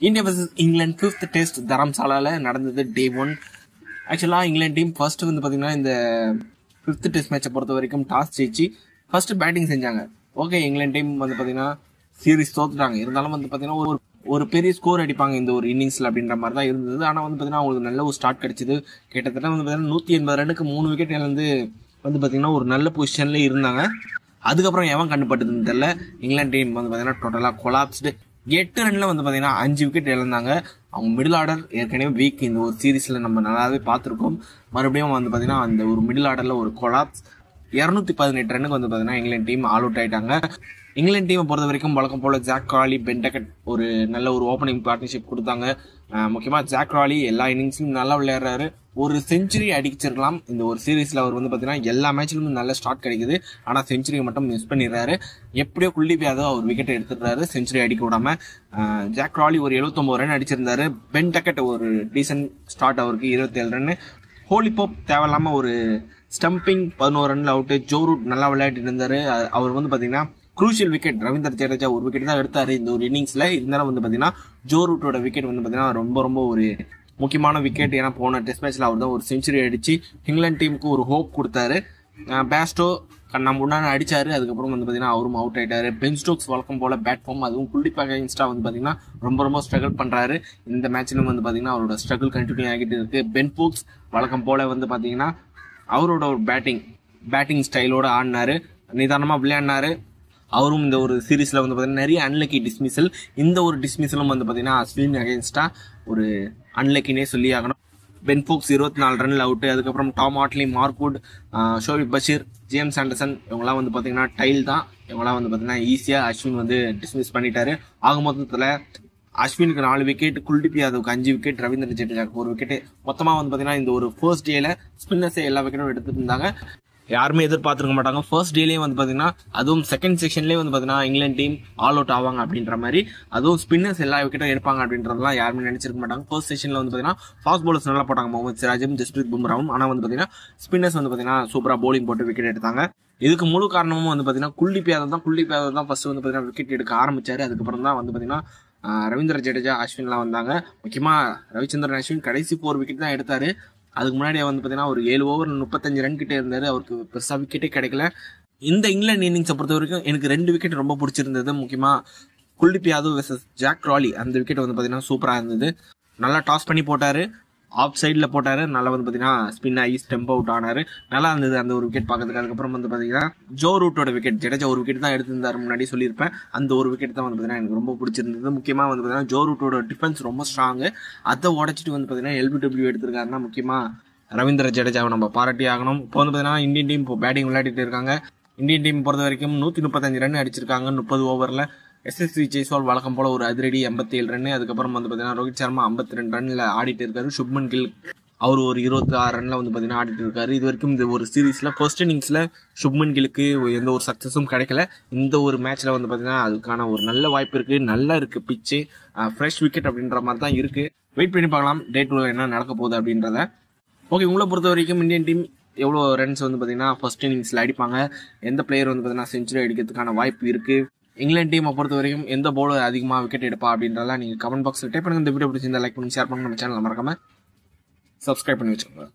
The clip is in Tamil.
India vs England 5th test தரம்சாலால நடந்தது டே 1. ஆக்சுவலா இங்கிலாந்து டீம் ஃபர்ஸ்ட் வந்து பாத்தீங்கன்னா இந்த 5th டெஸ்ட் மேட்சை பொறுத்த வரைக்கும் டாஸ் ஜெயிச்சு ஃபர்ஸ்ட் பேட்டிங் செஞ்சாங்க. ஓகே, இங்கிலாந்து டீம் வந்து பாத்தீங்கன்னா சீரிஸ் தோத்துட்டாங்க. இருந்தாலும் வந்து பாத்தீங்கன்னா ஒரு பெரிய ஸ்கோர் அடிப்பாங்க இந்த ஒரு இன்னிங்ஸ்ல அப்படின்ற மாதிரி தான் இருந்தது. ஆனா வந்து பாத்தீங்கன்னா அவங்களுக்கு நல்ல ஒரு ஸ்டார்ட் கிடைச்சது. கிட்டத்தட்ட வந்து பாத்தீங்கன்னா 180 ரன்னுக்கு 3 விக்கெட் இழந்து வந்து பாத்தீங்கன்னா ஒரு நல்ல பொசிஷன்ல இருந்தாங்க. அதுக்கப்புறம் எவன் கண்டுபட்டதுன்னு தெரியல, இங்கிலாந்து டீம் வந்து பாத்தீங்கன்னா டோட்டலா கொலாப்ஸ்டு. 8 ரன்ல வந்து பாத்தீங்கன்னா 5 விக்கெட் இழந்தாங்க. அவங்க மிடில் ஆர்டர் ஏற்கனவே வீக், இந்த ஒரு சீரீஸ்ல நம்ம நல்லாவே பார்த்திருக்கோம். மறுபடியும் வந்து பாத்தீங்கன்னா அந்த ஒரு மிடில் ஆர்டர்ல ஒரு கொலாப்ஸ். 218 ரன்னுக்கு வந்து பாத்தீங்கன்னா இங்கிலாந்து டீம் ஆல் அவுட் ஆயிட்டாங்க. இங்கிலாந்து டீமை பொறுத்த வரைக்கும் வழக்கம் போல ஜாக் கிராலி, பென் டக்கட் ஒரு நல்ல ஒரு ஓப்பனிங் பார்ட்னர்ஷிப் கொடுத்தாங்க. முக்கியமா ஜாக் கிராலி எல்லா இன்னிங்ஸ்லயும் நல்லா விளையாடுறாரு. ஒரு செஞ்சுரி அடிச்சிருக்கலாம் இந்த ஒரு சீரீஸ்ல. அவர் வந்து பாத்தீங்கன்னா எல்லா மேட்ச்லயும் நல்ல ஸ்டார்ட் கிடைக்குது, ஆனா செஞ்சுரியை மட்டும் மிஸ் பண்ணிடுறாரு. எப்படியோ குல்தீப் யாதவ் அவர் விக்கெட் எடுத்துடுறாரு செஞ்சுரி அடிக்க விடாம. ஜாக் கிராலி ஒரு 79 ரன் அடிச்சிருந்தாரு. பென் டக்கட் ஒரு டீசன்ட் ஸ்டார்ட், அவருக்கு 27 ரன். ஹோலி போப் தேவையில்லாம ஒரு ஸ்டம்பிங் 11 ரன்ல அவுட். ஜோ ரூட் நல்லா விளையாடிட்டு இருந்தாரு. அவர் வந்து பாத்தீங்கன்னா குரூஷியல் விக்கெட், ரவீந்திர ஜடேஜா ஒரு விக்கெட் தான் எடுத்தாரு இந்த ஒரு இன்னிங்ஸ்ல. இருந்தாலும் வந்து பாத்தீங்கன்னா ஜோ ரூட்டோட விக்கெட் வந்து பாத்தீங்கன்னா ரொம்ப ஒரு முக்கியமான விக்கெட். ஏன்னா போன டெஸ்ட் மேட்ச்ல அவர் தான் ஒரு செஞ்சுரி அடிச்சு இங்கிலாந்து டீமுக்கு ஒரு ஹோப் கொடுத்தாரு. பேஸ்டோ நம்ம முன்னாடி அடிச்சாரு. அதுக்கப்புறம் வந்து பாத்தீங்கன்னா அவரும் அவுட் ஆயிட்டாரு. பென் ஸ்டோக்ஸ் வழக்கம் போல பேட் ஃபார்ம், அதுவும் குல்தீப் அகைன்ஸ்டா வந்து பாத்தீங்கன்னா ரொம்ப ஸ்ட்ரகிள் பண்றாரு. இந்த மேட்ச்லயும் வந்து பாத்தீங்கன்னா அவரோட ஸ்ட்ரகிள் கண்டினியூ ஆகிட்டு இருக்கு. பென் ஃபோக்ஸ் வழக்கம் போல வந்து பாத்தீங்கன்னா அவரோட ஒரு பேட்டிங் ஸ்டைலோட ஆடினாரு, நிதானமா விளையாடினாரு. அவரும் இந்த ஒரு சீரீஸ்ல வந்து பாத்தீங்கன்னா நிறைய அன்லக்கி டிஸ்மிசல். இந்த ஒரு டிஸ்மிசலும் வந்து பாத்தீங்கன்னா அஸ்வின் அகைன்ஸ்டா ஒரு அன்லக்கினே சொல்லி ஆகணும். பென் ஃபோக்ஸ் 24 ரன்ல அவுட். அதுக்கப்புறம் Tom Hartley, Mark Wood, Shoaib Bashir, James Anderson இவங்கெல்லாம் வந்து பாத்தீங்கன்னா டைல் தான். இவங்கெல்லாம் வந்து பாத்தீங்கன்னா ஈஸியா அஸ்வின் வந்து டிஸ்மிஸ் பண்ணிட்டாரு. ஆக மொத்தத்துல அஸ்வினுக்கு 4 விக்கெட், குல்தீப் யாதவுக்கு 5 விக்கெட், ரவீந்திர ஜடேஜாக்கு 1 விக்கெட். மொத்தமா வந்து பாத்தீங்கன்னா இந்த ஒரு ஃபர்ஸ்ட் டேல ஸ்பின்னர்ஸே எல்லா விக்கெட்டும் எடுத்துட்டு இருந்தாங்க. யாருமே எதிர்பார்த்திருக்க மாட்டாங்க ஃபர்ஸ்ட் டேலயே வந்து பாத்தீங்கன்னா, அதுவும் செகண்ட் செக்ஷன்லயே வந்து பாத்தீங்கன்னா இங்கிலாந்து டீம் ஆல் அவுட் ஆவாங்க அப்படின்ற மாதிரி, அதுவும் ஸ்பின்னர்ஸ் எல்லா விக்கெட்டும் எடுப்பாங்க அப்படின்றதெல்லாம் யாருமே நினைச்சிருக்க மாட்டாங்க. ஃபர்ஸ்ட் செக்ஷன்ல வந்து பாத்தீங்கன்னா ஃபாஸ்ட் பவுலர்ஸ் நல்லா போட்டாங்க, முகமது சிராஜும் ஜஸ்பிரீத் பும்ராவும். ஆனா வந்து பாத்தீங்கன்னா ஸ்பின்னர்ஸ் வந்து பாத்தீங்கன்னா சூப்பரா பவுலிங் போட்டு விக்கெட் எடுத்தாங்க. இதுக்கு முழு காரணமும் வந்து பாத்தீங்கன்னா குல்தீப் யாதவ் தான் ஃபர்ஸ்ட் வந்து பாத்தீங்கன்னா விக்கெட் எடுக்க ஆரம்பிச்சாரு. அதுக்கப்புறம் தான் வந்து பாத்தீங்கன்னா ரவீந்திர ஜடேஜா, அஸ்வின்லாம் வந்தாங்க. முக்கியமா ரவிச்சந்திரன் அஸ்வின் கடைசி 4 விக்கெட் தான் எடுத்தாரு. அதுக்கு முன்னாடி வந்து பாத்தீங்கன்னா ஒரு 7 ஓவர் 35 ரன் கிட்ட இருந்தாரு. அவருக்கு பெருசா விக்கெட்டே கிடைக்கல. இந்த இங்கிலாந்து இன்னிங்ஸை பொறுத்த வரைக்கும் எனக்கு 2 விக்கெட் ரொம்ப பிடிச்சிருந்தது. முக்கியமா Kuldeep Yadav versus Zak Crawley, அந்த விக்கெட் வந்து பாத்தீங்கன்னா சூப்பரா இருந்தது. நல்லா டாஸ் பண்ணி போட்டாரு, ஆஃப் சைட்ல போட்டாரு. நல்லா வந்து பாத்தீங்கன்னா ஸ்பின் ஆகி ஸ்டெம்ப் அவுட் ஆனாரு. நல்லா இருந்தது அந்த ஒரு விக்கெட் பார்க்கறதுக்கு. அதுக்கப்புறம் வந்து பாத்தீங்கன்னா ஜோ ரூட்டோட விக்கெட், ஜடேஜா ஒரு விக்கெட் தான் எடுத்திருந்தாரு முன்னாடி சொல்லியிருப்பேன். அந்த ஒரு விக்கெட் தான் வந்து பாத்தீங்கன்னா எனக்கு ரொம்ப பிடிச்சிருந்தது. முக்கியமா வந்து பாத்தீங்கன்னா ஜோ ரூட்டோட டிஃபென்ஸ் ரொம்ப ஸ்ட்ராங். அதை உடைச்சிட்டு வந்து பாத்தீங்கன்னா LBW எடுத்திருக்காருன்னா முக்கியமா ரவீந்திர ஜடேஜாவை நம்ம பாராட்டி ஆகணும். இப்போ வந்து பாத்தீங்கன்னா இந்தியன் டீம் இப்போ பேட்டிங் விளையாடிட்டு இருக்காங்க. இந்தியன் டீம் பொறுத்த வரைக்கும் 135 ரன் அடிச்சிருக்காங்க 30 ஓவர்ல. SSV ஜெய்ஸ்வால் வழக்கம் போல ஒரு அதிரடி 87 ரன். அதுக்கப்புறம் வந்து பாத்தீங்கன்னா ரோஹித் சர்மா 52 ரன்ல ஆடிட்டு இருக்காரு. சுப்மன் கில் அவர் ஒரு 26 ரன்ல வந்து பாத்தீங்கன்னா ஆடிட்டு இருக்காரு. இது வரைக்கும் இந்த ஒரு சீரீஸ்ல ஃபர்ஸ்ட் இன்னிங்ஸ்ல சுப்மன் கிலுக்கு எந்த ஒரு சக்சஸும் கிடைக்கல. இந்த ஒரு மேட்ச்ல வந்து பாத்தீங்கன்னா அதுக்கான ஒரு நல்ல வாய்ப்பு இருக்கு. நல்லா இருக்கு பிச்சு, ஃப்ரெஷ் விக்கெட் அப்படின்ற மாதிரி தான் இருக்கு. வெயிட் பண்ணி பார்க்கலாம் டே 2ல என்ன நடக்க போகுது அப்படின்றத. ஓகே, உங்களை பொறுத்த வரைக்கும் இந்தியன் டீம் எவ்வளோ ரன்ஸ் வந்து பாத்தீங்கன்னா ஃபர்ஸ்ட் இன்னிங்ஸ்ல அடிப்பாங்க, எந்த பிளேயர் வந்து பாத்தீங்கன்னா செஞ்சுரி அடிக்கிறதுக்கான வாய்ப்பு இருக்கு, இங்கிலாந்து டீமை பொறுத்த வரைக்கும் எந்த பவுலர் அதிகமாக விக்கெட் எடுப்பா அப்படின்றதெல்லாம் நீங்க கமெண்ட் பாக்ஸ்ல டைப் பண்ணுங்க. இந்த வீடியோ பிடிச்சிருந்தா லைக் பண்ணி ஷேர் பண்ணுங்க. நம்ம சேனல் மறக்காம சப்ஸ்கிரைப் பண்ணி வச்சுக்கோங்க.